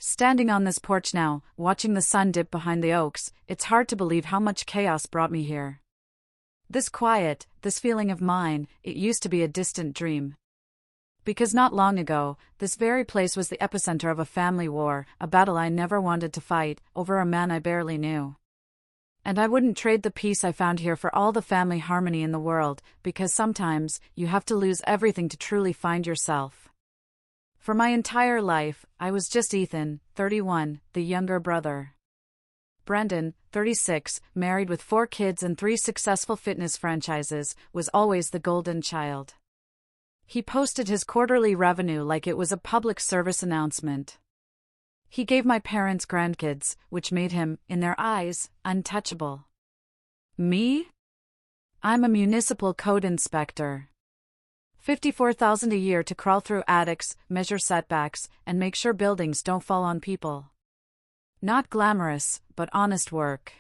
Standing on this porch now, watching the sun dip behind the oaks, it's hard to believe how much chaos brought me here. This quiet, this feeling of mine, it used to be a distant dream. Because not long ago, this very place was the epicenter of a family war, a battle I never wanted to fight, over a man I barely knew. And I wouldn't trade the peace I found here for all the family harmony in the world, because sometimes, you have to lose everything to truly find yourself. For my entire life, I was just Ethan, 31, the younger brother. Brendan, 36, married with 4 kids and 3 successful fitness franchises, was always the golden child. He posted his quarterly revenue like it was a public service announcement. He gave my parents grandkids, which made him, in their eyes, untouchable. Me? I'm a municipal code inspector. $54,000 a year to crawl through attics, measure setbacks, and make sure buildings don't fall on people. Not glamorous, but honest work.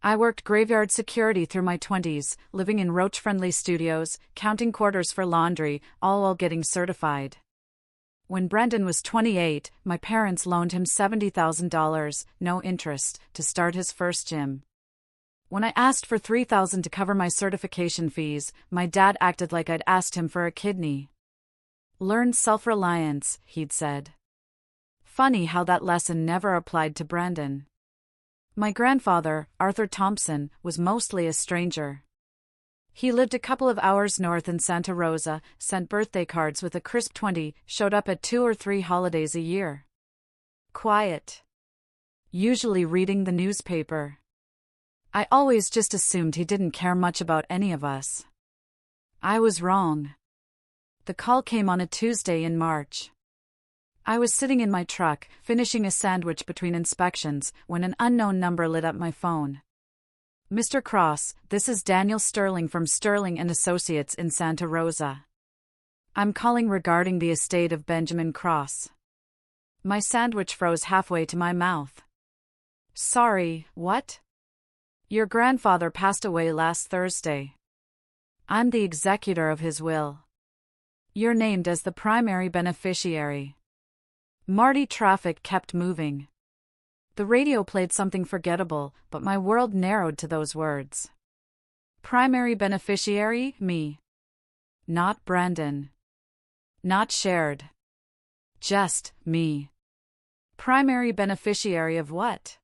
I worked graveyard security through my 20s, living in roach-friendly studios, counting quarters for laundry, all while getting certified. When Brendan was 28, my parents loaned him $70,000, no interest, to start his first gym. When I asked for $3,000 to cover my certification fees, my dad acted like I'd asked him for a kidney. Learn self-reliance, he'd said. Funny how that lesson never applied to Brendan. My grandfather, Arthur Thompson, was mostly a stranger. He lived a couple of hours north in Santa Rosa, sent birthday cards with a crisp 20, showed up at 2 or 3 holidays a year. Quiet. Usually reading the newspaper. I always just assumed he didn't care much about any of us. I was wrong. The call came on a Tuesday in March. I was sitting in my truck, finishing a sandwich between inspections, when an unknown number lit up my phone. Mr. Cross, this is Daniel Sterling from Sterling & Associates in Santa Rosa. I'm calling regarding the estate of Benjamin Cross. My sandwich froze halfway to my mouth. Sorry, what? Your grandfather passed away last Thursday. I'm the executor of his will. You're named as the primary beneficiary. Marty. Traffic kept moving. The radio played something forgettable, but my world narrowed to those words. Primary beneficiary, me. Not Brendan. Not shared. Just me. Primary beneficiary of what?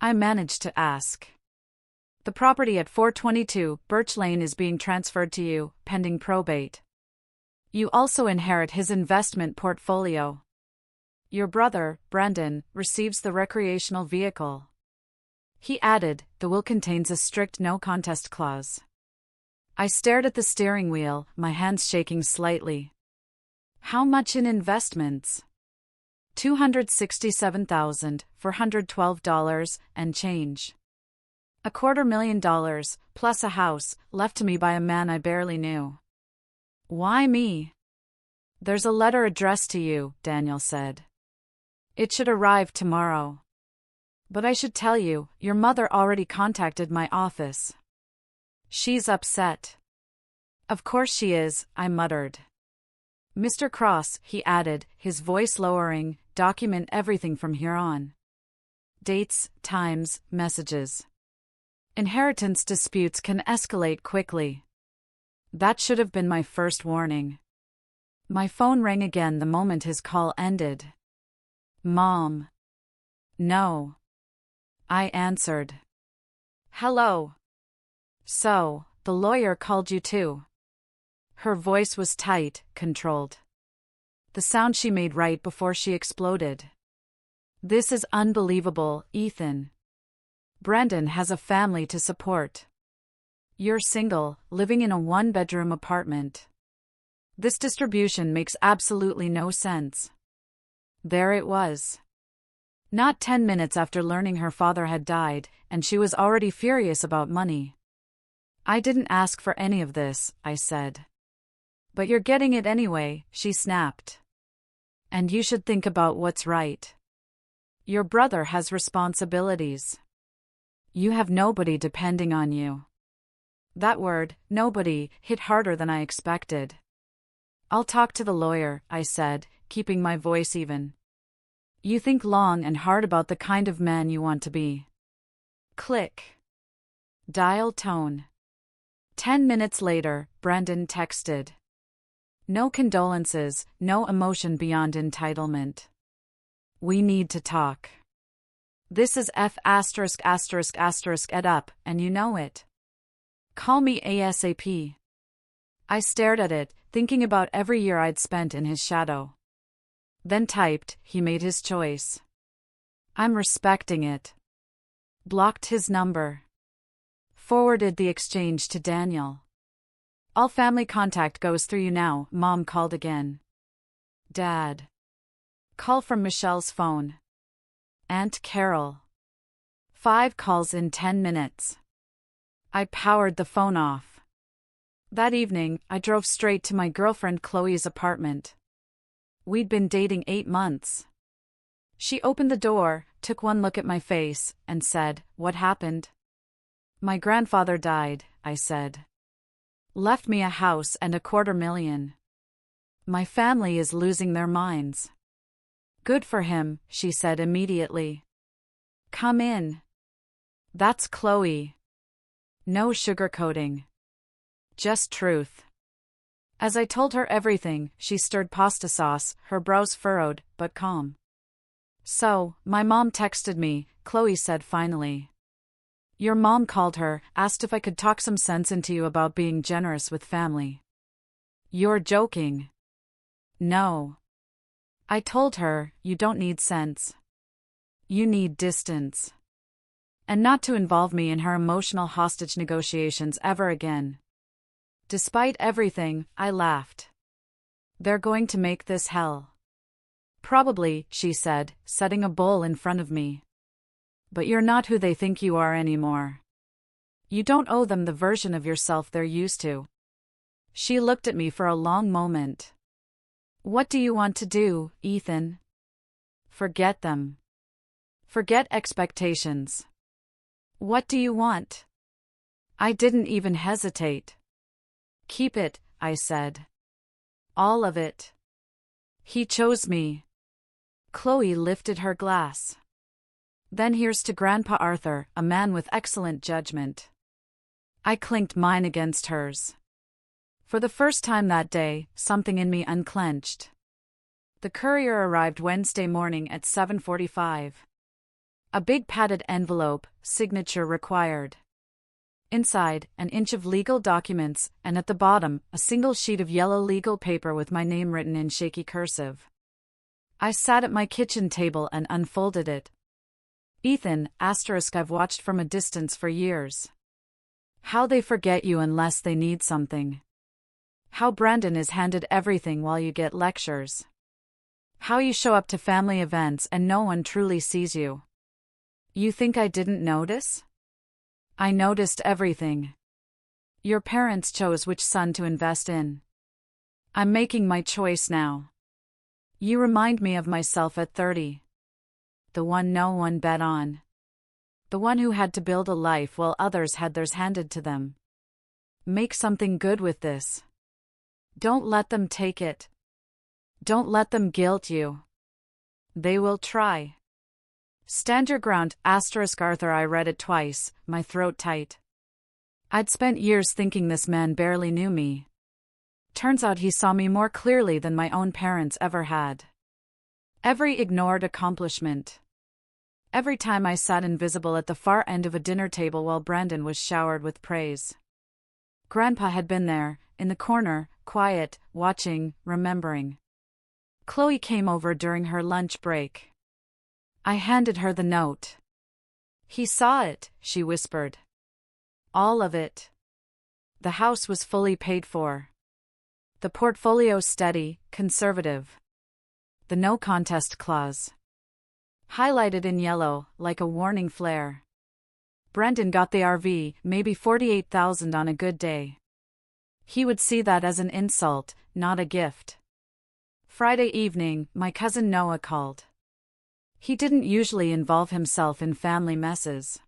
I managed to ask. The property at 422 Birch Lane is being transferred to you, pending probate. You also inherit his investment portfolio. Your brother, Brendan, receives the recreational vehicle. He added, the will contains a strict no-contest clause. I stared at the steering wheel, my hands shaking slightly. How much in investments? $267,412 and change. $250,000, plus a house, left to me by a man I barely knew. Why me? There's a letter addressed to you, Daniel said. It should arrive tomorrow. But I should tell you, your mother already contacted my office. She's upset. Of course she is, I muttered. Mr. Cross, he added, his voice lowering, document everything from here on. Dates, times, messages. Inheritance disputes can escalate quickly. That should have been my first warning. My phone rang again the moment his call ended. Mom. No. I answered. Hello. So, the lawyer called you too. Her voice was tight, controlled. The sound she made right before she exploded. This is unbelievable, Ethan. Brendan has a family to support. You're single, living in a 1-bedroom apartment. This distribution makes absolutely no sense. There it was. Not 10 minutes after learning her father had died, and she was already furious about money. I didn't ask for any of this, I said. But you're getting it anyway, she snapped. And you should think about what's right. Your brother has responsibilities. You have nobody depending on you. That word, nobody, hit harder than I expected. I'll talk to the lawyer, I said, keeping my voice even. You think long and hard about the kind of man you want to be. Click. Dial tone. 10 minutes later, Brendan texted. No condolences, no emotion beyond entitlement. We need to talk. This is F*** ed up, and you know it. Call me ASAP. I stared at it, thinking about every year I'd spent in his shadow. Then typed, he made his choice. I'm respecting it. Blocked his number. Forwarded the exchange to Daniel. All family contact goes through you now, Mom called again. Dad. Call from Michelle's phone. Aunt Carol. 5 calls in 10 minutes. I powered the phone off. That evening, I drove straight to my girlfriend Chloe's apartment. We'd been dating 8 months. She opened the door, took one look at my face, and said, "What happened?" My grandfather died, I said. Left me a house and $250,000. My family is losing their minds. Good for him, she said immediately. Come in. That's Chloe. No sugarcoating. Just truth. As I told her everything, she stirred pasta sauce, her brows furrowed, but calm. So, my mom texted me, Chloe said finally. Your mom called her, asked if I could talk some sense into you about being generous with family. You're joking. No. I told her, you don't need sense. You need distance. And not to involve me in her emotional hostage negotiations ever again. Despite everything, I laughed. They're going to make this hell. Probably, she said, setting a bowl in front of me. But you're not who they think you are anymore. You don't owe them the version of yourself they're used to. She looked at me for a long moment. What do you want to do, Ethan? Forget them. Forget expectations. What do you want? I didn't even hesitate. Keep it, I said. All of it. He chose me. Chloe lifted her glass. Then here's to Grandpa Arthur, a man with excellent judgment. I clinked mine against hers. For the first time that day, something in me unclenched. The courier arrived Wednesday morning at 7:45. A big padded envelope, signature required. Inside, an inch of legal documents, and at the bottom, a single sheet of yellow legal paper with my name written in shaky cursive. I sat at my kitchen table and unfolded it. Ethan, I've watched from a distance for years. How they forget you unless they need something. How Brandon is handed everything while you get lectures. How you show up to family events and no one truly sees you. You think I didn't notice? I noticed everything. Your parents chose which son to invest in. I'm making my choice now. You remind me of myself at 30. The one no one bet on. The one who had to build a life while others had theirs handed to them. Make something good with this. Don't let them take it. Don't let them guilt you. They will try. Stand your ground, Arthur. I read it twice, my throat tight. I'd spent years thinking this man barely knew me. Turns out he saw me more clearly than my own parents ever had. Every ignored accomplishment. Every time I sat invisible at the far end of a dinner table while Brandon was showered with praise. Grandpa had been there, in the corner, quiet, watching, remembering. Chloe came over during her lunch break. I handed her the note. He saw it, she whispered. All of it. The house was fully paid for. The portfolio steady, conservative. The no contest clause. Highlighted in yellow, like a warning flare. Brendan got the RV, maybe $48,000 on a good day. He would see that as an insult, not a gift. Friday evening, my cousin Noah called. He didn't usually involve himself in family messes.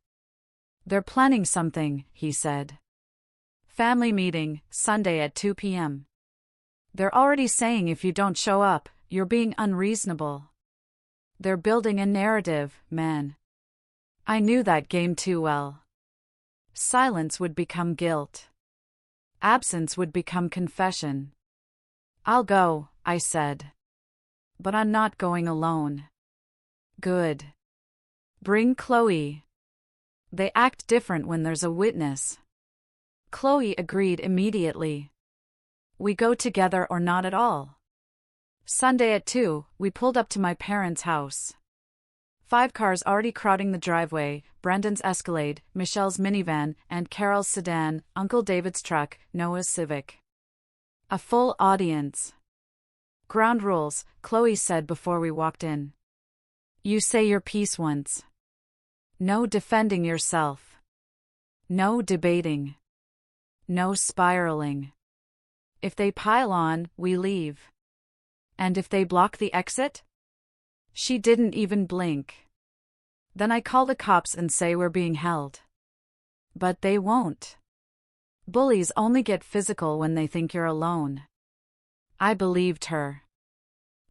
They're planning something, he said. Family meeting, Sunday at 2 p.m. They're already saying if you don't show up, you're being unreasonable. They're building a narrative, man. I knew that game too well. Silence would become guilt. Absence would become confession. I'll go, I said. But I'm not going alone. Good. Bring Chloe. They act different when there's a witness. Chloe agreed immediately. We go together or not at all. Sunday at 2, we pulled up to my parents' house. 5 cars already crowding the driveway: Brendan's Escalade, Michelle's minivan, and Carol's sedan, Uncle David's truck, Noah's Civic. A full audience. Ground rules, Chloe said before we walked in. You say your piece once. No defending yourself. No debating. No spiraling. If they pile on, we leave. And if they block the exit? She didn't even blink. Then I call the cops and say we're being held. But they won't. Bullies only get physical when they think you're alone. I believed her.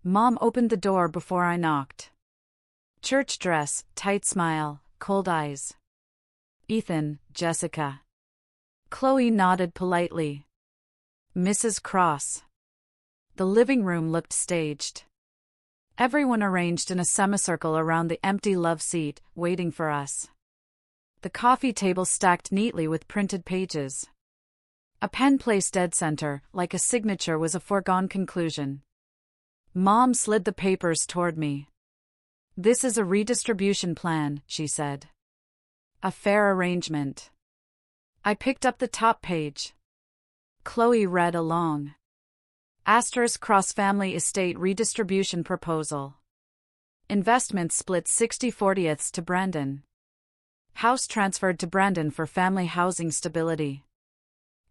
Mom opened the door before I knocked. Church dress, tight smile, cold eyes. Ethan, Jessica. Chloe nodded politely. Mrs. Cross. The living room looked staged. Everyone arranged in a semicircle around the empty love seat, waiting for us. The coffee table stacked neatly with printed pages. A pen placed dead center, like a signature, was a foregone conclusion. Mom slid the papers toward me. This is a redistribution plan, she said. A fair arrangement. I picked up the top page. Chloe read along. Asterisk cross family estate redistribution proposal. Investments split 60/40ths to Brandon. House transferred to Brandon for family housing stability.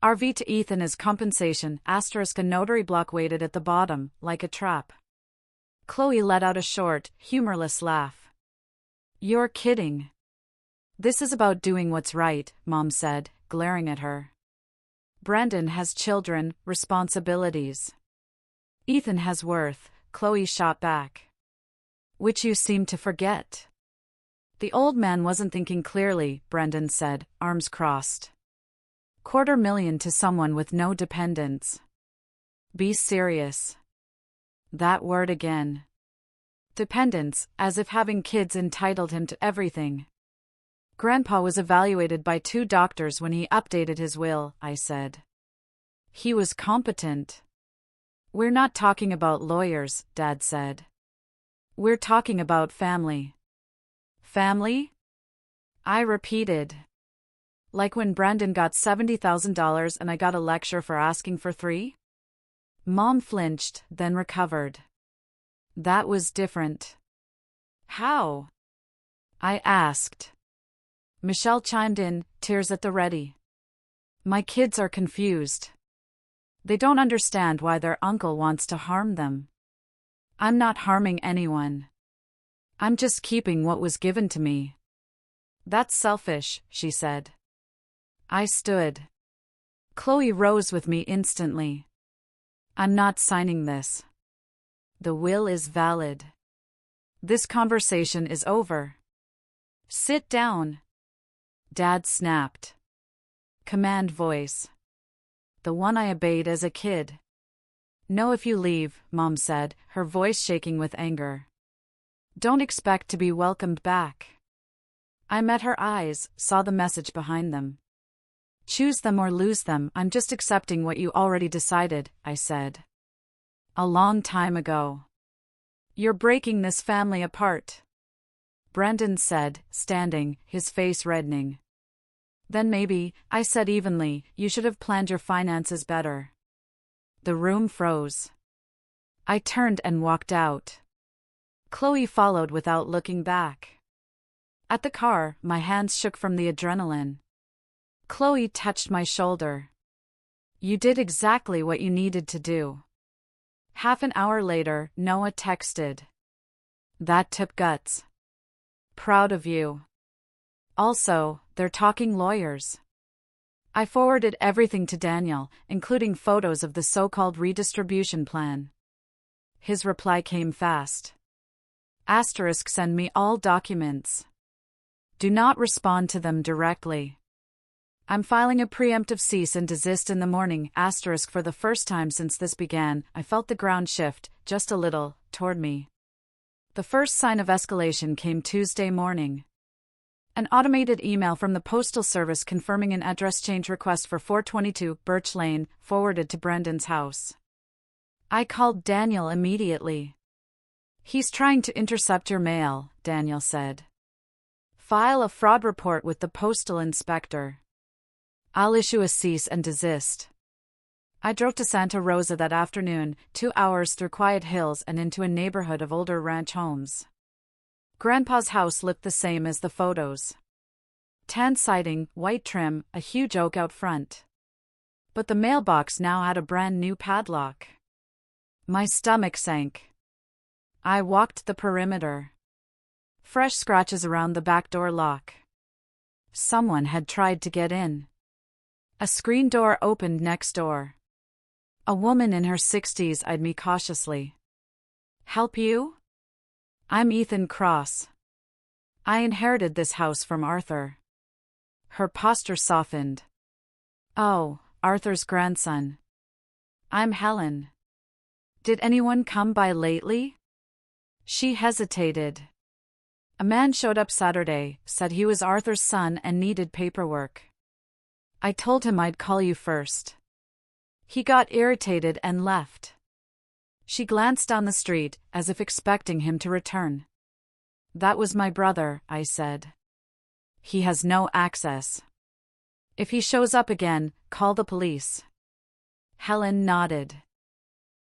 RV to Ethan as compensation. Asterisk a notary block waited at the bottom, like a trap. Chloe let out a short, humorless laugh. You're kidding. This is about doing what's right, Mom said, glaring at her. Brandon has children, responsibilities. Ethan has worth, Chloe shot back. Which you seem to forget. The old man wasn't thinking clearly, Brendan said, arms crossed. $250,000 to someone with no dependents. Be serious. That word again. Dependents, as if having kids entitled him to everything. Grandpa was evaluated by 2 doctors when he updated his will, I said. He was competent. We're not talking about lawyers, Dad said. We're talking about family. Family? I repeated. Like when Brandon got $70,000 and I got a lecture for asking for 3? Mom flinched, then recovered. That was different. How? I asked. Michelle chimed in, tears at the ready. My kids are confused. They don't understand why their uncle wants to harm them. I'm not harming anyone. I'm just keeping what was given to me. That's selfish, she said. I stood. Chloe rose with me instantly. I'm not signing this. The will is valid. This conversation is over. Sit down. Dad snapped. Command voice. The one I obeyed as a kid. No, if you leave, Mom said, her voice shaking with anger. Don't expect to be welcomed back. I met her eyes, saw the message behind them. Choose them or lose them, I'm just accepting what you already decided, I said. A long time ago. You're breaking this family apart. Brandon said, standing, his face reddening. Then maybe, I said evenly, you should have planned your finances better. The room froze. I turned and walked out. Chloe followed without looking back. At the car, my hands shook from the adrenaline. Chloe touched my shoulder. You did exactly what you needed to do. Half an hour later, Noah texted. That took guts. Proud of you. Also, they're talking lawyers. I forwarded everything to Daniel, including photos of the so-called redistribution plan. His reply came fast. Asterisk send me all documents. Do not respond to them directly. I'm filing a preemptive cease and desist in the morning. Asterisk for the first time since this began, I felt the ground shift, just a little, toward me. The first sign of escalation came Tuesday morning. An automated email from the Postal Service confirming an address change request for 422 Birch Lane, forwarded to Brendan's house. I called Daniel immediately. He's trying to intercept your mail, Daniel said. File a fraud report with the postal inspector. I'll issue a cease and desist. I drove to Santa Rosa that afternoon, 2 hours through quiet hills and into a neighborhood of older ranch homes. Grandpa's house looked the same as the photos. Tan siding, white trim, a huge oak out front. But the mailbox now had a brand new padlock. My stomach sank. I walked the perimeter. Fresh scratches around the back door lock. Someone had tried to get in. A screen door opened next door. A woman in her 60s eyed me cautiously. Help you? I'm Ethan Cross. I inherited this house from Arthur. Her posture softened. Oh, Arthur's grandson. I'm Helen. Did anyone come by lately? She hesitated. A man showed up Saturday, said he was Arthur's son and needed paperwork. I told him I'd call you first. He got irritated and left. She glanced down the street, as if expecting him to return. That was my brother, I said. He has no access. If he shows up again, call the police. Helen nodded.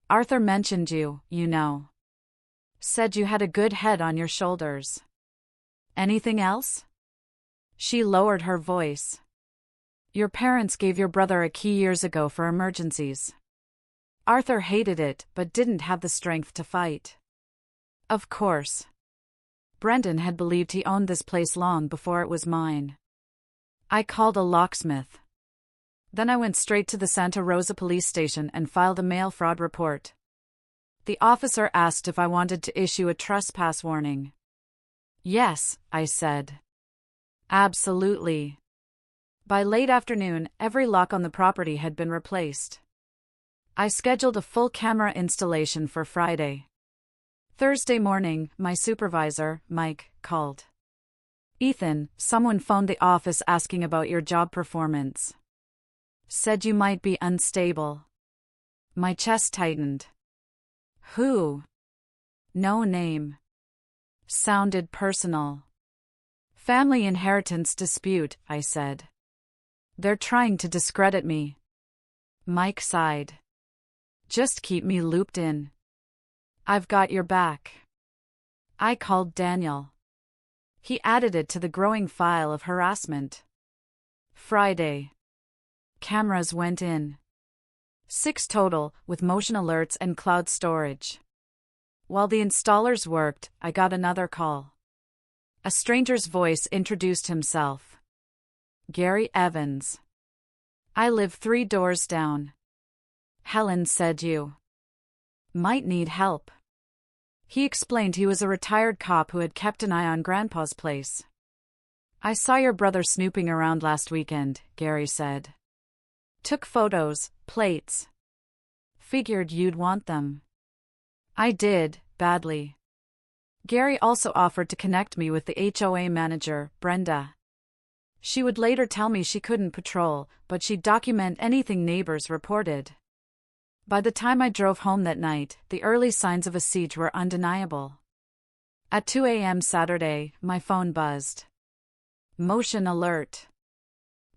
Arthur mentioned you, you know. Said you had a good head on your shoulders. Anything else? She lowered her voice. Your parents gave your brother a key years ago for emergencies. Arthur hated it, but didn't have the strength to fight. Of course. Brendan had believed he owned this place long before it was mine. I called a locksmith. Then I went straight to the Santa Rosa police station and filed a mail fraud report. The officer asked if I wanted to issue a trespass warning. Yes, I said. Absolutely. By late afternoon, every lock on the property had been replaced. I scheduled a full camera installation for Friday. Thursday morning, my supervisor, Mike, called. Ethan, someone phoned the office asking about your job performance. Said you might be unstable. My chest tightened. Who? No name. Sounded personal. Family inheritance dispute, I said. They're trying to discredit me. Mike sighed. Just keep me looped in. I've got your back. I called Daniel. He added it to the growing file of harassment. Friday. Cameras went in. 6 total, with motion alerts and cloud storage. While the installers worked, I got another call. A stranger's voice introduced himself. Gary Evans. I live 3 doors down. Helen said you might need help. He explained he was a retired cop who had kept an eye on Grandpa's place. I saw your brother snooping around last weekend, Gary said. Took photos, plates. Figured you'd want them. I did, badly. Gary also offered to connect me with the HOA manager, Brenda. She would later tell me she couldn't patrol, but she'd document anything neighbors reported. By the time I drove home that night, the early signs of a siege were undeniable. At 2 a.m. Saturday, my phone buzzed. Motion alert.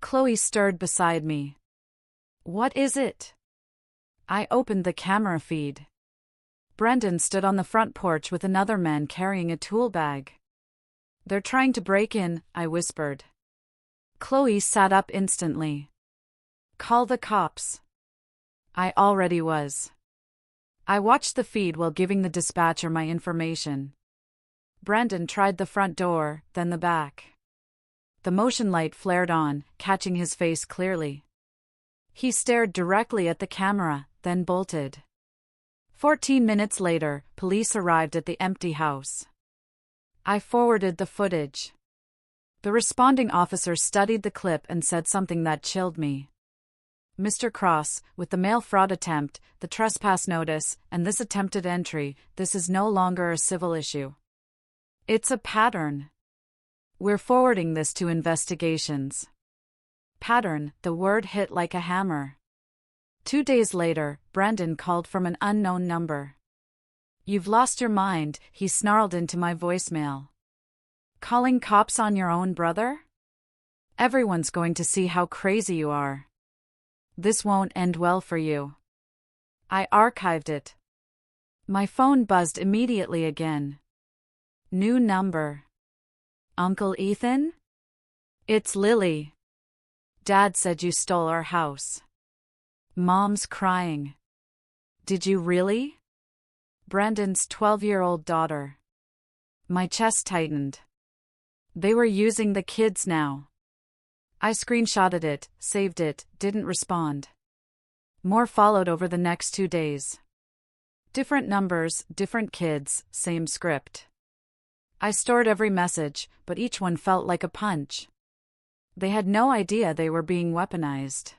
Chloe stirred beside me. What is it? I opened the camera feed. Brendan stood on the front porch with another man carrying a tool bag. They're trying to break in, I whispered. Chloe sat up instantly. Call the cops. I already was. I watched the feed while giving the dispatcher my information. Brendan tried the front door, then the back. The motion light flared on, catching his face clearly. He stared directly at the camera, then bolted. 14 minutes later, police arrived at the empty house. I forwarded the footage. The responding officer studied the clip and said something that chilled me. Mr. Cross, with the mail fraud attempt, the trespass notice, and this attempted entry, this is no longer a civil issue. It's a pattern. We're forwarding this to investigations. Pattern, the word hit like a hammer. 2 days later, Brandon called from an unknown number. You've lost your mind, he snarled into my voicemail. Calling cops on your own brother? Everyone's going to see how crazy you are. This won't end well for you. I archived it. My phone buzzed immediately again. New number. Uncle Ethan? It's Lily. Dad said you stole our house. Mom's crying. Did you really? Brandon's 12-year-old daughter. My chest tightened. They were using the kids now. I screenshotted it, saved it, didn't respond. More followed over the next 2 days. Different numbers, different kids, same script. I stored every message, but each one felt like a punch. They had no idea they were being weaponized.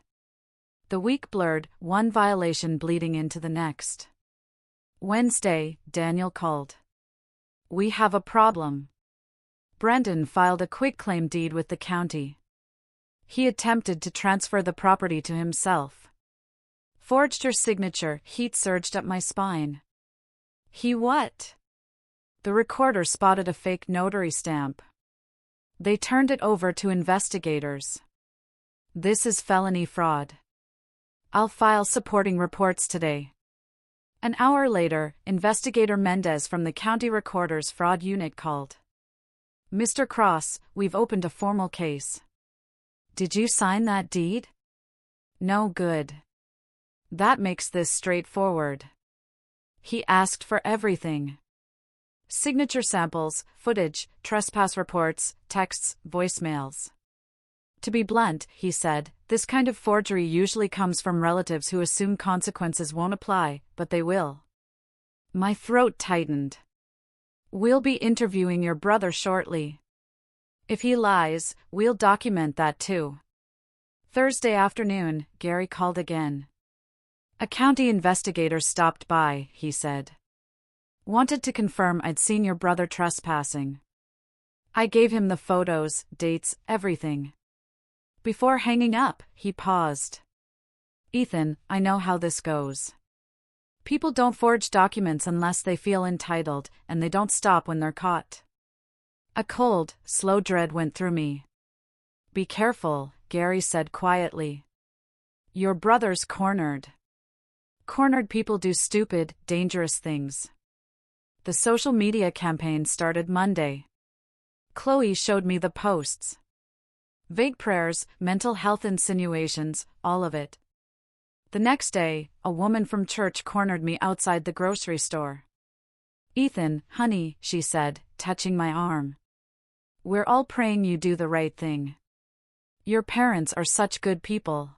The week blurred, one violation bleeding into the next. Wednesday, Daniel called. We have a problem. Brandon filed a quitclaim deed with the county. He attempted to transfer the property to himself. Forged her signature, heat surged up my spine. He what? The recorder spotted a fake notary stamp. They turned it over to investigators. This is felony fraud. I'll file supporting reports today. An hour later, Investigator Mendez from the County Recorder's Fraud Unit called. Mr. Cross, we've opened a formal case. Did you sign that deed? No good. That makes this straightforward. He asked for everything. Signature samples, footage, trespass reports, texts, voicemails. To be blunt, he said, this kind of forgery usually comes from relatives who assume consequences won't apply, but they will. My throat tightened. We'll be interviewing your brother shortly. If he lies, we'll document that too. Thursday afternoon, Gary called again. A county investigator stopped by, he said. Wanted to confirm I'd seen your brother trespassing. I gave him the photos, dates, everything. Before hanging up, he paused. Ethan, I know how this goes. People don't forge documents unless they feel entitled, and they don't stop when they're caught. A cold, slow dread went through me. Be careful, Gary said quietly. Your brother's cornered. Cornered people do stupid, dangerous things. The social media campaign started Monday. Chloe showed me the posts. Vague prayers, mental health insinuations, all of it. The next day, a woman from church cornered me outside the grocery store. Ethan, honey, she said, touching my arm. We're all praying you do the right thing. Your parents are such good people.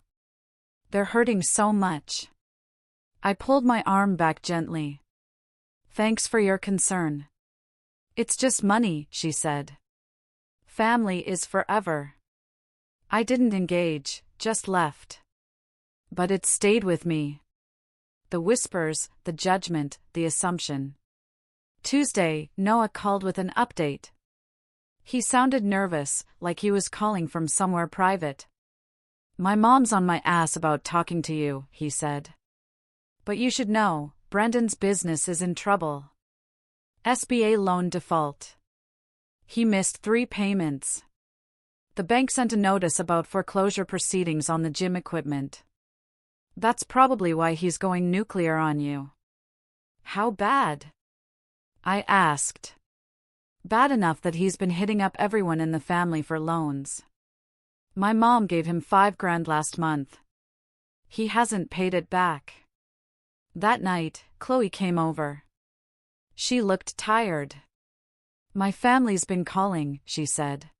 They're hurting so much. I pulled my arm back gently. Thanks for your concern. It's just money, she said. Family is forever. I didn't engage, just left. But it stayed with me. The whispers, the judgment, the assumption. Tuesday, Noah called with an update. He sounded nervous, like he was calling from somewhere private. My mom's on my ass about talking to you, he said. But you should know, Brandon's business is in trouble. SBA loan default. He missed 3 payments. The bank sent a notice about foreclosure proceedings on the gym equipment. That's probably why he's going nuclear on you. How bad? I asked. Bad enough that he's been hitting up everyone in the family for loans. My mom gave him $5,000 last month. He hasn't paid it back. That night, Chloe came over. She looked tired. My family's been calling, she said.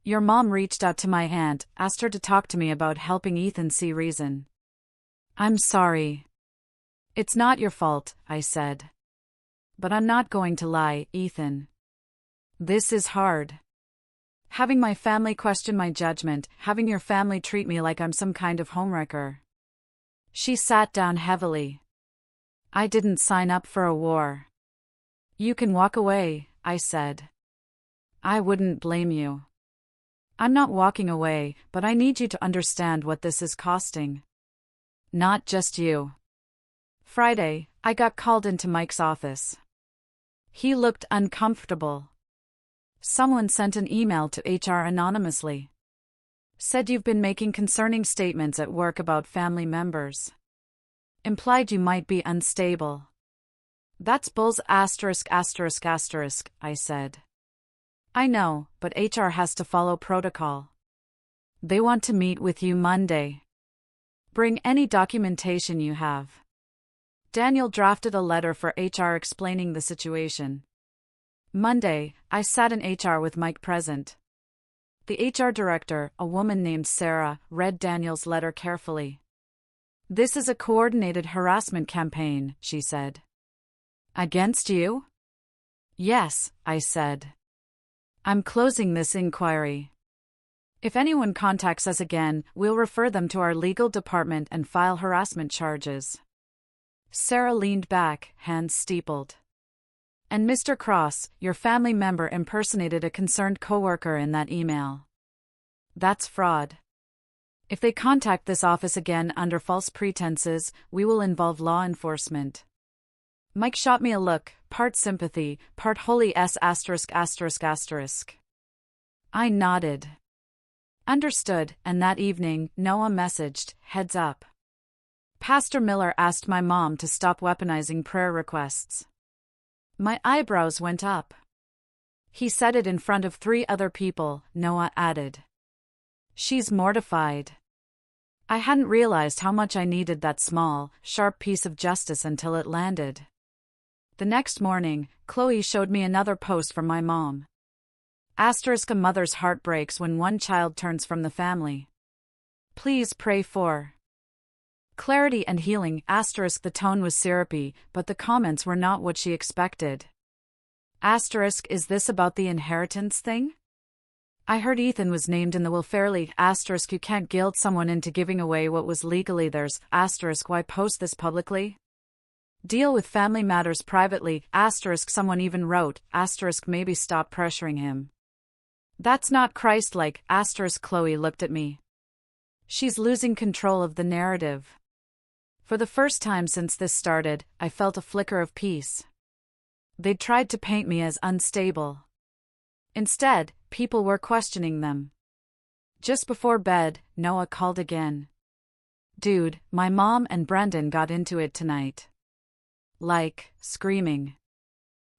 Your mom reached out to my aunt, asked her to talk to me about helping Ethan see reason. I'm sorry. It's not your fault, I said. But I'm not going to lie, Ethan. This is hard. Having my family question my judgment, having your family treat me like I'm some kind of homewrecker. She sat down heavily. I didn't sign up for a war. You can walk away, I said. I wouldn't blame you. I'm not walking away, but I need you to understand what this is costing. Not just you. Friday, I got called into Mike's office. He looked uncomfortable. Someone sent an email to HR anonymously. Said you've been making concerning statements at work about family members. Implied you might be unstable. That's bulls asterisk asterisk asterisk, I said. I know, but HR has to follow protocol. They want to meet with you Monday. Bring any documentation you have. Daniel drafted a letter for HR explaining the situation. Monday, I sat in HR with Mike present. The HR director, a woman named Sarah, read Daniel's letter carefully. This is a coordinated harassment campaign, she said. Against you? Yes, I said. I'm closing this inquiry. If anyone contacts us again, we'll refer them to our legal department and file harassment charges. Sarah leaned back, hands steepled. And Mr. Cross, your family member impersonated a concerned coworker in that email. That's fraud. If they contact this office again under false pretenses, we will involve law enforcement. Mike shot me a look, part sympathy, part holy s asterisk asterisk asterisk. I nodded. Understood, and that evening, Noah messaged, heads up. Pastor Miller asked my mom to stop weaponizing prayer requests. My eyebrows went up. He said it in front of 3 other people, Noah added. She's mortified. I hadn't realized how much I needed that small, sharp piece of justice until it landed. The next morning, Chloe showed me another post from my mom. Asterisk, a mother's heart breaks when one child turns from the family. Please pray for clarity and healing. Asterisk, the tone was syrupy, but the comments were not what she expected. Asterisk, is this about the inheritance thing? I heard Ethan was named in the will fairly. Asterisk, you can't guilt someone into giving away what was legally theirs. Asterisk, why post this publicly? Deal with family matters privately. Asterisk, someone even wrote, asterisk, maybe stop pressuring him. That's not Christ-like. Asterisk, Chloe looked at me. She's losing control of the narrative. For the first time since this started, I felt a flicker of peace. They'd tried to paint me as unstable. Instead, people were questioning them. Just before bed, Noah called again. Dude, my mom and Brendan got into it tonight. Like, screaming.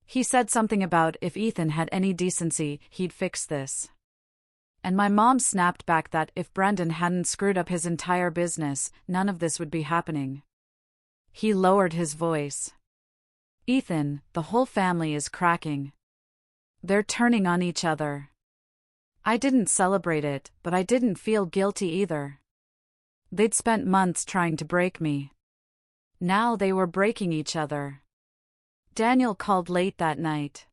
He said something about if Ethan had any decency, he'd fix this. And my mom snapped back that if Brendan hadn't screwed up his entire business, none of this would be happening. He lowered his voice. Ethan, the whole family is cracking. They're turning on each other. I didn't celebrate it, but I didn't feel guilty either. They'd spent months trying to break me. Now they were breaking each other. Daniel called late that night.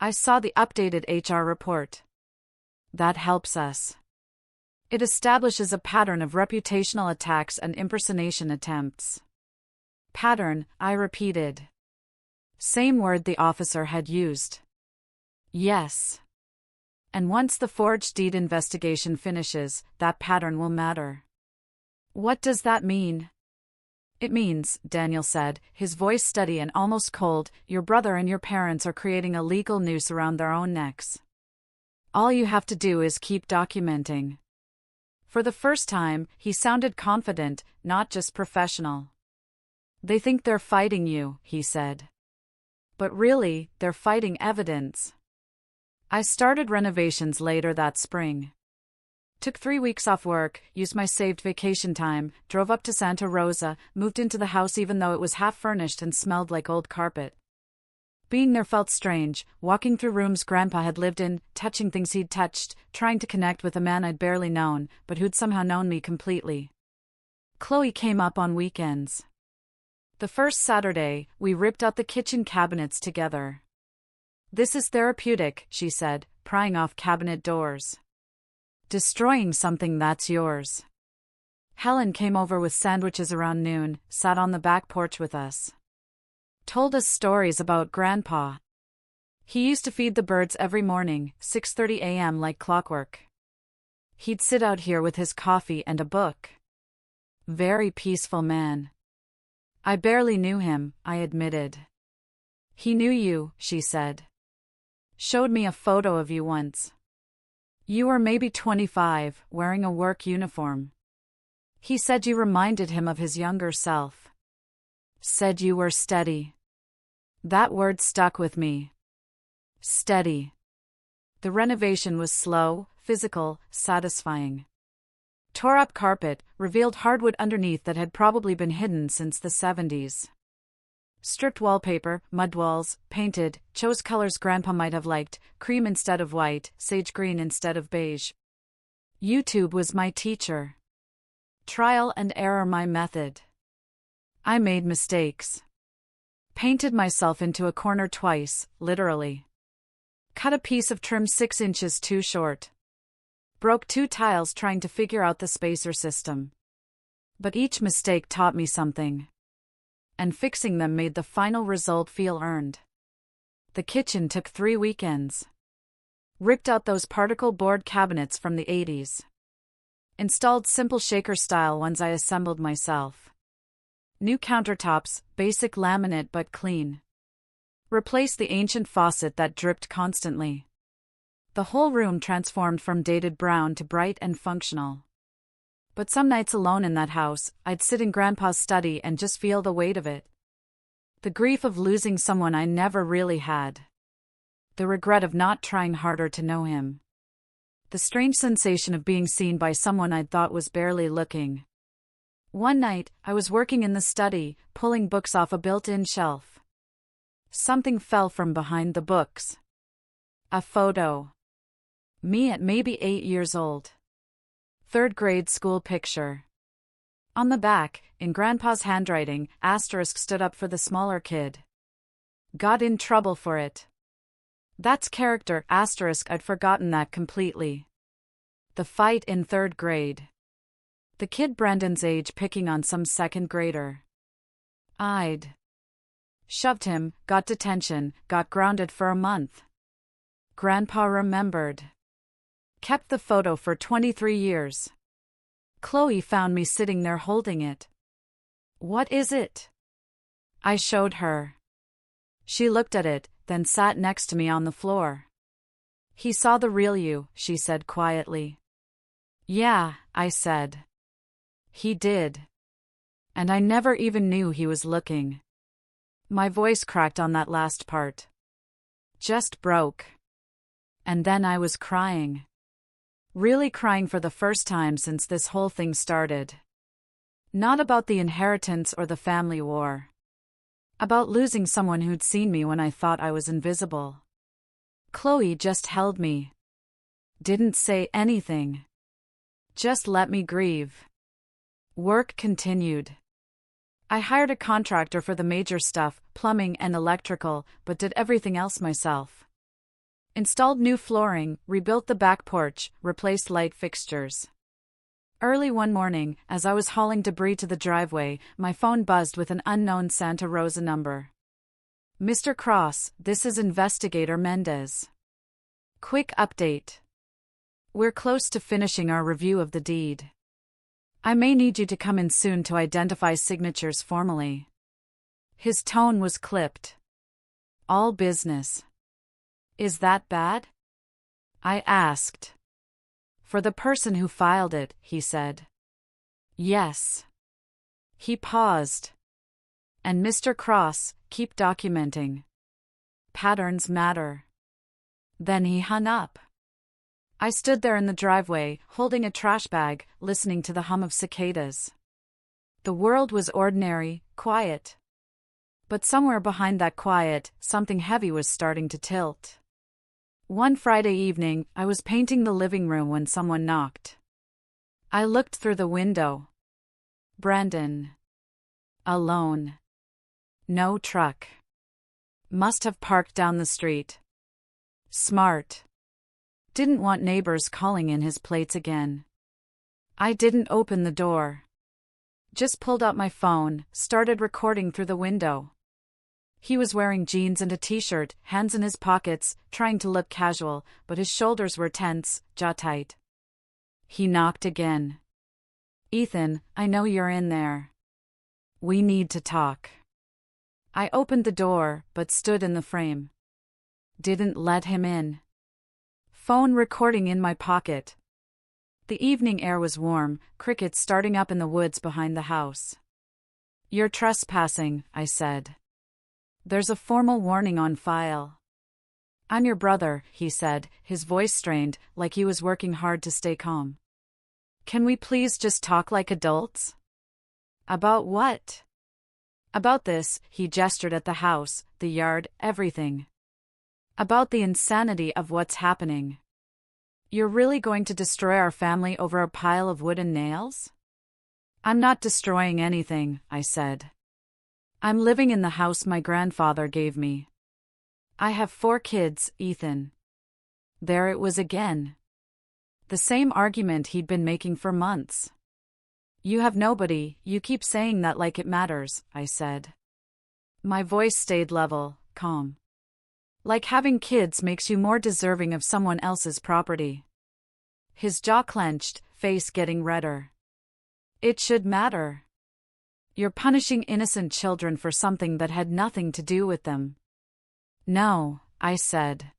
I saw the updated HR report. That helps us. It establishes a pattern of reputational attacks and impersonation attempts. Pattern, I repeated. Same word the officer had used. Yes. And once the forged deed investigation finishes, that pattern will matter. What does that mean? It means, Daniel said, his voice steady and almost cold, your brother and your parents are creating a legal noose around their own necks. All you have to do is keep documenting. For the first time, he sounded confident, not just professional. They think they're fighting you, he said. But really, they're fighting evidence. I started renovations later that spring. Took 3 weeks off work, used my saved vacation time, drove up to Santa Rosa, moved into the house even though it was half-furnished and smelled like old carpet. Being there felt strange, walking through rooms Grandpa had lived in, touching things he'd touched, trying to connect with a man I'd barely known, but who'd somehow known me completely. Chloe came up on weekends. The first Saturday, we ripped out the kitchen cabinets together. This is therapeutic, she said, prying off cabinet doors. Destroying something that's yours. Helen came over with sandwiches around noon, sat on the back porch with us. Told us stories about Grandpa. He used to feed the birds every morning, 6:30 a.m. like clockwork. He'd sit out here with his coffee and a book. Very peaceful man. I barely knew him, I admitted. He knew you, she said. Showed me a photo of you once. You were maybe 25, wearing a work uniform. He said you reminded him of his younger self. Said you were steady. That word stuck with me. Steady. The renovation was slow, physical, satisfying. Tore up carpet, revealed hardwood underneath that had probably been hidden since the 70s. Stripped wallpaper, mud walls, painted, chose colors Grandpa might have liked, cream instead of white, sage green instead of beige. YouTube was my teacher. Trial and error my method. I made mistakes. Painted myself into a corner twice, literally. Cut a piece of trim 6 inches too short. Broke 2 tiles trying to figure out the spacer system. But each mistake taught me something. And fixing them made the final result feel earned. The kitchen took 3 weekends. Ripped out those particle board cabinets from the 80s. Installed simple shaker-style ones I assembled myself. New countertops, basic laminate but clean. Replaced the ancient faucet that dripped constantly. The whole room transformed from dated brown to bright and functional. But some nights alone in that house, I'd sit in Grandpa's study and just feel the weight of it. The grief of losing someone I never really had. The regret of not trying harder to know him. The strange sensation of being seen by someone I'd thought was barely looking. One night, I was working in the study, pulling books off a built-in shelf. Something fell from behind the books. A photo. Me at maybe 8 years old. 3rd grade school picture. On the back, in Grandpa's handwriting, asterisk stood up for the smaller kid. Got in trouble for it. That's character, asterisk, I'd forgotten that completely. The fight in 3rd grade. The kid Brendan's age picking on some 2nd grader. I'd shoved him, got detention, got grounded for a month. Grandpa remembered. Kept the photo for 23 years. Chloe found me sitting there holding it. What is it? I showed her. She looked at it, then sat next to me on the floor. He saw the real you, she said quietly. Yeah, I said. He did. And I never even knew he was looking. My voice cracked on that last part. Just broke. And then I was crying. Really crying for the first time since this whole thing started. Not about the inheritance or the family war. About losing someone who'd seen me when I thought I was invisible. Chloe just held me. Didn't say anything. Just let me grieve. Work continued. I hired a contractor for the major stuff, plumbing and electrical, but did everything else myself. Installed new flooring, rebuilt the back porch, replaced light fixtures. Early one morning, as I was hauling debris to the driveway, my phone buzzed with an unknown Santa Rosa number. Mr. Cross, this is Investigator Mendez. Quick update. We're close to finishing our review of the deed. I may need you to come in soon to identify signatures formally. His tone was clipped. All business. Is that bad? I asked. For the person who filed it, he said. Yes. He paused. And Mr. Cross, keep documenting. Patterns matter. Then he hung up. I stood there in the driveway, holding a trash bag, listening to the hum of cicadas. The world was ordinary, quiet. But somewhere behind that quiet, something heavy was starting to tilt. One Friday evening, I was painting the living room when someone knocked. I looked through the window. Brandon. Alone. No truck. Must have parked down the street. Smart. Didn't want neighbors calling in his plates again. I didn't open the door. Just pulled out my phone, started recording through the window. He was wearing jeans and a t-shirt, hands in his pockets, trying to look casual, but his shoulders were tense, jaw tight. He knocked again. "Ethan, I know you're in there. We need to talk." I opened the door, but stood in the frame. Didn't let him in. Phone recording in my pocket. The evening air was warm, crickets starting up in the woods behind the house. "You're trespassing," I said. "There's a formal warning on file." "I'm your brother," he said, his voice strained, like he was working hard to stay calm. "Can we please just talk like adults?" "About what?" "About this," he gestured at the house, the yard, everything. "About the insanity of what's happening. You're really going to destroy our family over a pile of wood and nails?" "I'm not destroying anything," I said. "I'm living in the house my grandfather gave me. I have 4 kids, Ethan." There it was again. The same argument he'd been making for months. "You have nobody, you keep saying that like it matters," I said. My voice stayed level, calm. "Like having kids makes you more deserving of someone else's property." His jaw clenched, face getting redder. "It should matter. You're punishing innocent children for something that had nothing to do with them." "No," I said.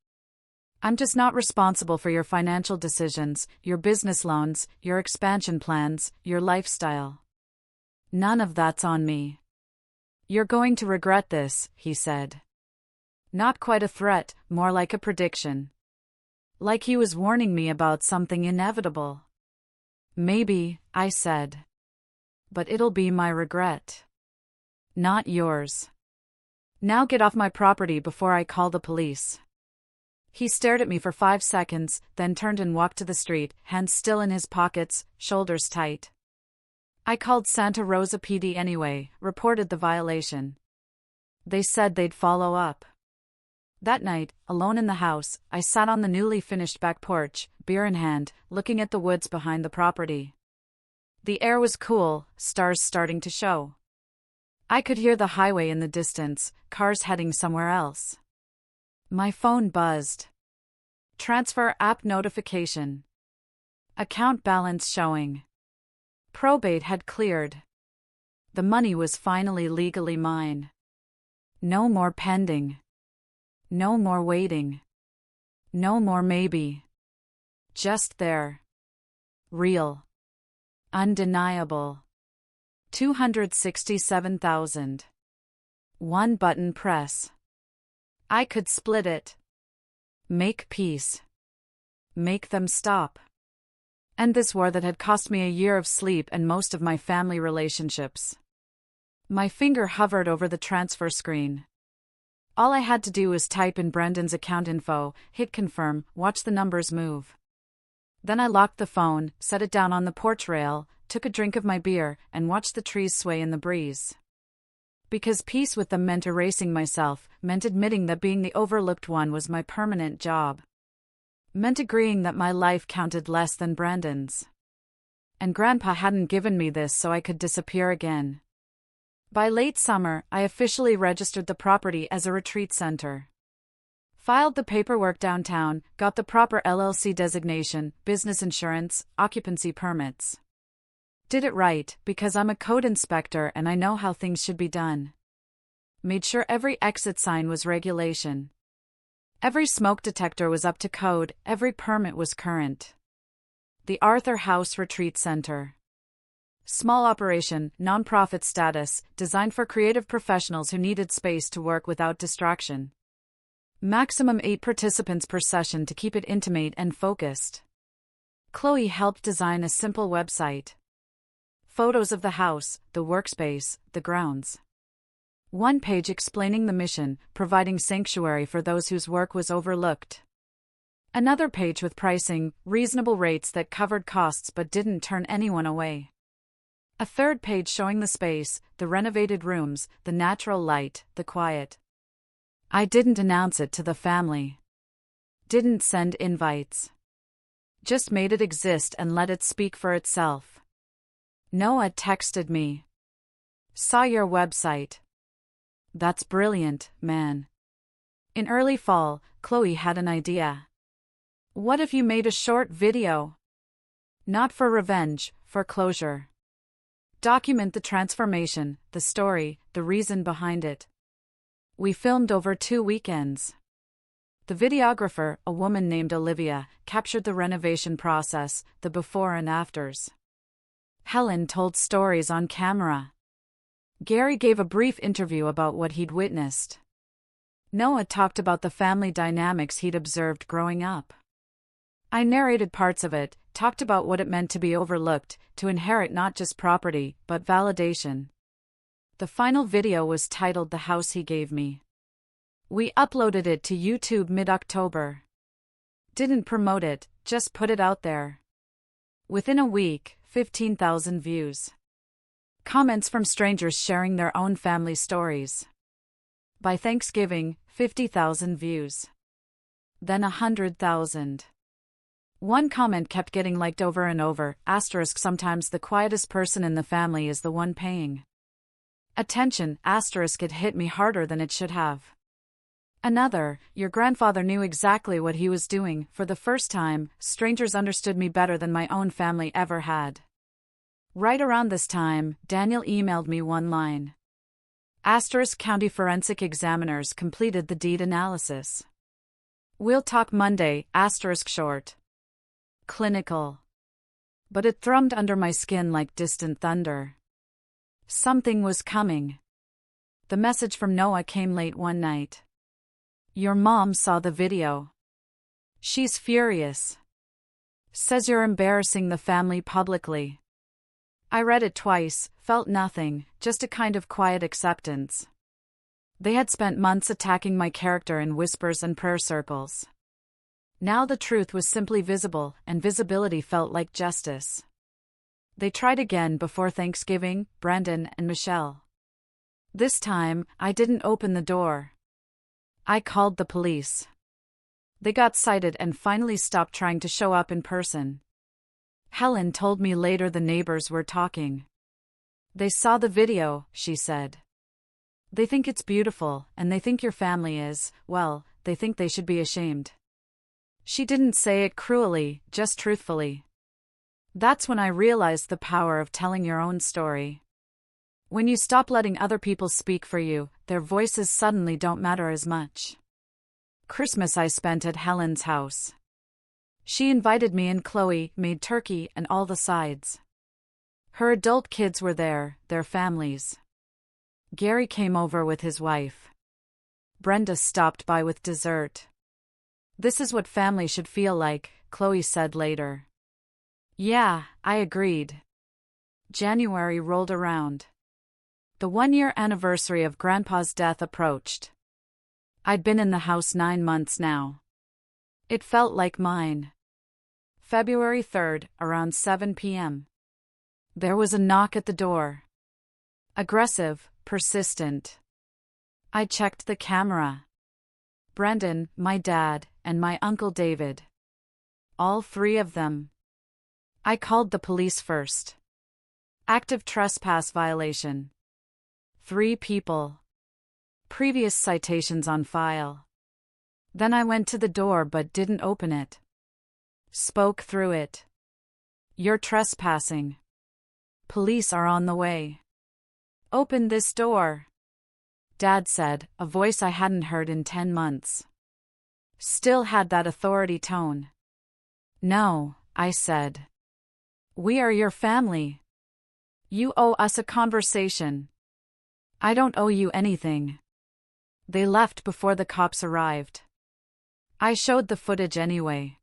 "I'm just not responsible for your financial decisions, your business loans, your expansion plans, your lifestyle. None of that's on me." "You're going to regret this," he said. Not quite a threat, more like a prediction. Like he was warning me about something inevitable. "Maybe," I said. "But it'll be my regret. Not yours. Now get off my property before I call the police." He stared at me for 5 seconds, then turned and walked to the street, hands still in his pockets, shoulders tight. I called Santa Rosa PD anyway, reported the violation. They said they'd follow up. That night, alone in the house, I sat on the newly finished back porch, beer in hand, looking at the woods behind the property. The air was cool, stars starting to show. I could hear the highway in the distance, cars heading somewhere else. My phone buzzed. Transfer app notification. Account balance showing. Probate had cleared. The money was finally legally mine. No more pending. No more waiting. No more maybe. Just there. Real. Undeniable. 267,000. One button press. I could split it. Make peace. Make them stop. End this war that had cost me a year of sleep and most of my family relationships. My finger hovered over the transfer screen. All I had to do was type in Brendan's account info, hit confirm, watch the numbers move. Then I locked the phone, set it down on the porch rail, took a drink of my beer, and watched the trees sway in the breeze. Because peace with them meant erasing myself, meant admitting that being the overlooked one was my permanent job. Meant agreeing that my life counted less than Brandon's. And Grandpa hadn't given me this so I could disappear again. By late summer, I officially registered the property as a retreat center. Filed the paperwork downtown, got the proper LLC designation, business insurance, occupancy permits. Did it right, because I'm a code inspector and I know how things should be done. Made sure every exit sign was regulation. Every smoke detector was up to code, every permit was current. The Arthur House Retreat Center. Small operation, nonprofit status, designed for creative professionals who needed space to work without distraction. Maximum 8 participants per session to keep it intimate and focused. Chloe helped design a simple website. Photos of the house, the workspace, the grounds. One page explaining the mission, providing sanctuary for those whose work was overlooked. Another page with pricing, reasonable rates that covered costs but didn't turn anyone away. A third page showing the space, the renovated rooms, the natural light, the quiet. I didn't announce it to the family. Didn't send invites. Just made it exist and let it speak for itself. Noah texted me. Saw your website. That's brilliant, man. In early fall, Chloe had an idea. What if you made a short video? Not for revenge, for closure. Document the transformation, the story, the reason behind it. We filmed over 2 weekends. The videographer, a woman named Olivia, captured the renovation process, the before and afters. Helen told stories on camera. Gary gave a brief interview about what he'd witnessed. Noah talked about the family dynamics he'd observed growing up. I narrated parts of it, talked about what it meant to be overlooked, to inherit not just property, but validation. The final video was titled The House He Gave Me. We uploaded it to YouTube mid-October. Didn't promote it, just put it out there. Within a week, 15,000 views. Comments from strangers sharing their own family stories. By Thanksgiving, 50,000 views. Then 100,000. One comment kept getting liked over and over, asterisk sometimes the quietest person in the family is the one paying attention, asterisk it hit me harder than it should have. Another, your grandfather knew exactly what he was doing. For the first time, strangers understood me better than my own family ever had. Right around this time, Daniel emailed me one line. Asterisk county forensic examiners completed the deed analysis. We'll talk Monday, asterisk short. Clinical. But it thrummed under my skin like distant thunder. Something was coming. The message from Noah came late one night. Your mom saw the video. She's furious. Says you're embarrassing the family publicly. I read it twice, felt nothing, just a kind of quiet acceptance. They had spent months attacking my character in whispers and prayer circles. Now the truth was simply visible, and visibility felt like justice. They tried again before Thanksgiving, Brendan and Michelle. This time, I didn't open the door. I called the police. They got cited and finally stopped trying to show up in person. Helen told me later the neighbors were talking. They saw the video, she said. They think it's beautiful, and they think your family is, well, they think they should be ashamed. She didn't say it cruelly, just truthfully. That's when I realized the power of telling your own story. When you stop letting other people speak for you, their voices suddenly don't matter as much. Christmas I spent at Helen's house. She invited me and Chloe, made turkey and all the sides. Her adult kids were there, their families. Gary came over with his wife. Brenda stopped by with dessert. This is what family should feel like, Chloe said later. Yeah, I agreed. January rolled around. The 1-year anniversary of Grandpa's death approached. I'd been in the house 9 months now. It felt like mine. February 3rd, around 7 p.m. There was a knock at the door. Aggressive, persistent. I checked the camera. Brendan, my dad, and my Uncle David. All 3 of them. I called the police first. Active trespass violation. 3 people. Previous citations on file. Then I went to the door but didn't open it. Spoke through it. You're trespassing. Police are on the way. Open this door. Dad said, a voice I hadn't heard in 10 months. Still had that authority tone. No, I said. We are your family. You owe us a conversation. I don't owe you anything. They left before the cops arrived. I showed the footage anyway.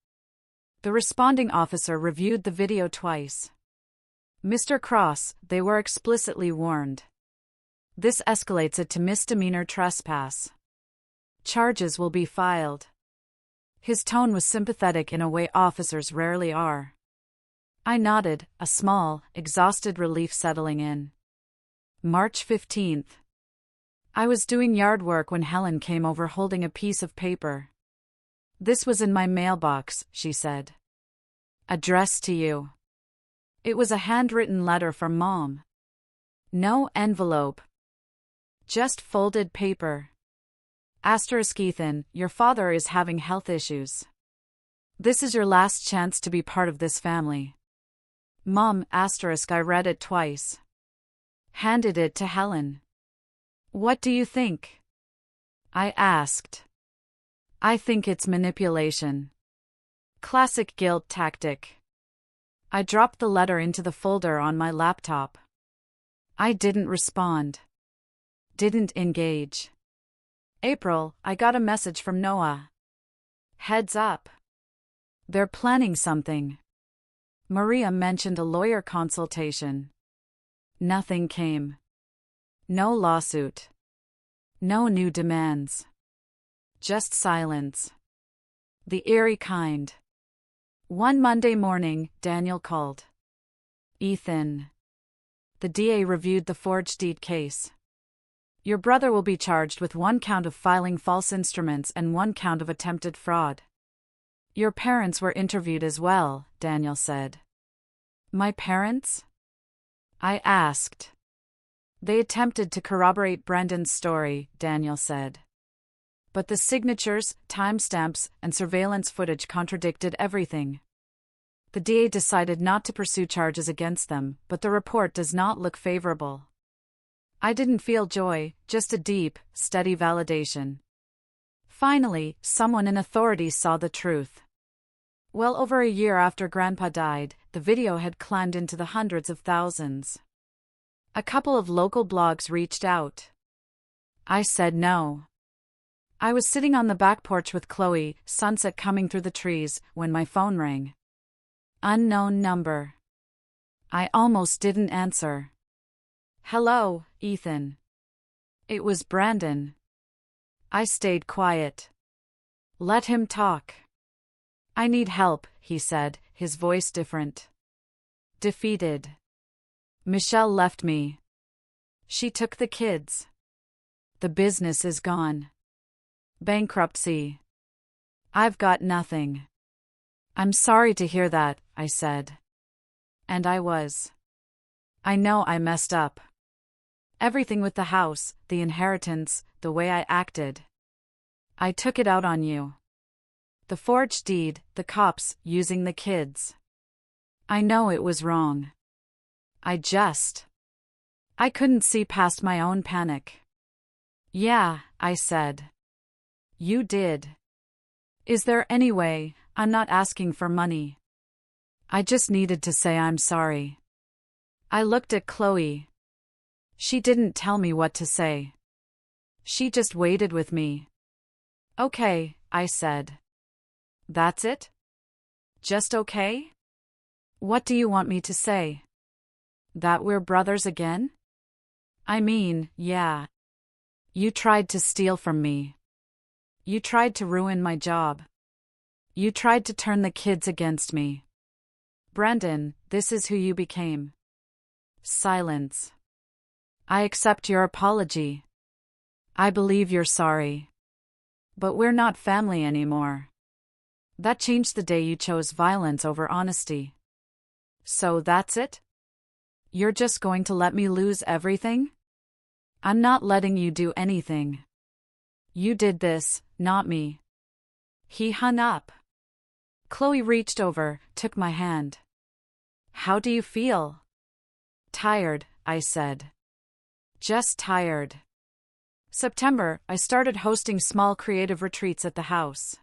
The responding officer reviewed the video twice. Mr. Cross, they were explicitly warned. This escalates it to misdemeanor trespass. Charges will be filed. His tone was sympathetic in a way officers rarely are. I nodded, a small, exhausted relief settling in. March 15th. I was doing yard work when Helen came over holding a piece of paper. This was in my mailbox, she said. Addressed to you. It was a handwritten letter from Mom. No envelope. Just folded paper. Asterisk Ethan, your father is having health issues. This is your last chance to be part of this family. Mom, asterisk, I read it twice. Handed it to Helen. What do you think? I asked. I think it's manipulation. Classic guilt tactic. I dropped the letter into the folder on my laptop. I didn't respond. Didn't engage. April, I got a message from Noah. Heads up. They're planning something. Maria mentioned a lawyer consultation. Nothing came. No lawsuit. No new demands. Just silence. The eerie kind. One Monday morning, Daniel called. Ethan. The DA reviewed the forged deed case. Your brother will be charged with 1 count of filing false instruments and 1 count of attempted fraud. Your parents were interviewed as well, Daniel said. My parents? I asked. They attempted to corroborate Brendan's story, Daniel said. But the signatures, timestamps, and surveillance footage contradicted everything. The DA decided not to pursue charges against them, but the report does not look favorable. I didn't feel joy, just a deep, steady validation. Finally, someone in authority saw the truth. Well over a year after Grandpa died, the video had climbed into the hundreds of thousands. A couple of local blogs reached out. I said no. I was sitting on the back porch with Chloe, sunset coming through the trees, when my phone rang. Unknown number. I almost didn't answer. Hello, Ethan. It was Brandon. I stayed quiet. Let him talk. I need help, he said, his voice different. Defeated. Michelle left me. She took the kids. The business is gone. Bankruptcy. I've got nothing. I'm sorry to hear that, I said. And I was. I know I messed up. Everything with the house, the inheritance, the way I acted. I took it out on you. The forged deed, the cops, using the kids. I know it was wrong. I couldn't see past my own panic. Yeah, I said. You did. Is there any way? I'm not asking for money. I just needed to say I'm sorry. I looked at Chloe. She didn't tell me what to say. She just waited with me. Okay, I said. That's it? Just okay? What do you want me to say? That we're brothers again? I mean, yeah. You tried to steal from me. You tried to ruin my job. You tried to turn the kids against me. Brendan, this is who you became. Silence. I accept your apology. I believe you're sorry. But we're not family anymore. That changed the day you chose violence over honesty. So that's it? You're just going to let me lose everything? I'm not letting you do anything. You did this, not me. He hung up. Chloe reached over, took my hand. How do you feel? Tired, I said. Just tired. September, I started hosting small creative retreats at the house.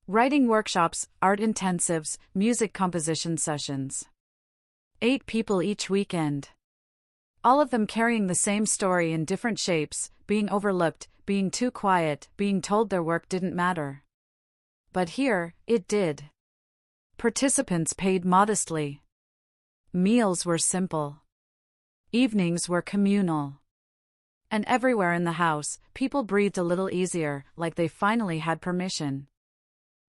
Writing workshops, art intensives, music composition sessions. 8 people each weekend. All of them carrying the same story in different shapes, being overlooked, being too quiet, being told their work didn't matter. But here, it did. Participants paid modestly. Meals were simple. Evenings were communal. And everywhere in the house, people breathed a little easier, like they finally had permission.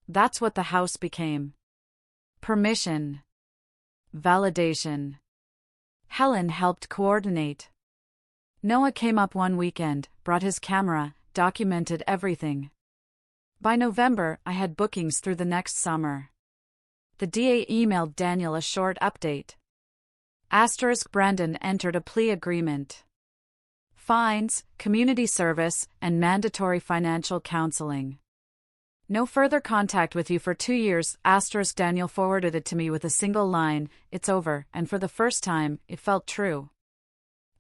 That's what the house became. Permission. Validation. Helen helped coordinate. Noah came up one weekend, brought his camera, documented everything. By November, I had bookings through the next summer. The DA emailed Daniel a short update. Brandon entered a plea agreement. Fines, community service, and mandatory financial counseling. No further contact with you for 2 years. Daniel forwarded it to me with a single line, "It's over," and for the first time, it felt true.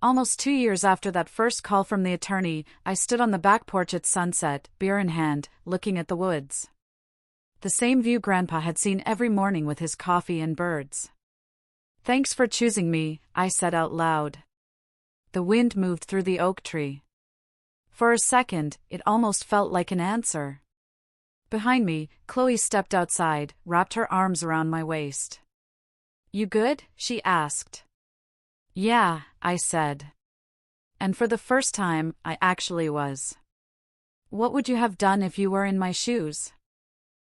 Almost 2 years after that first call from the attorney, I stood on the back porch at sunset, beer in hand, looking at the woods. The same view Grandpa had seen every morning with his coffee and birds. "Thanks for choosing me," I said out loud. The wind moved through the oak tree. For a second, it almost felt like an answer. Behind me, Chloe stepped outside, wrapped her arms around my waist. "You good?" she asked. "Yeah," I said. And for the first time, I actually was. "What would you have done if you were in my shoes?"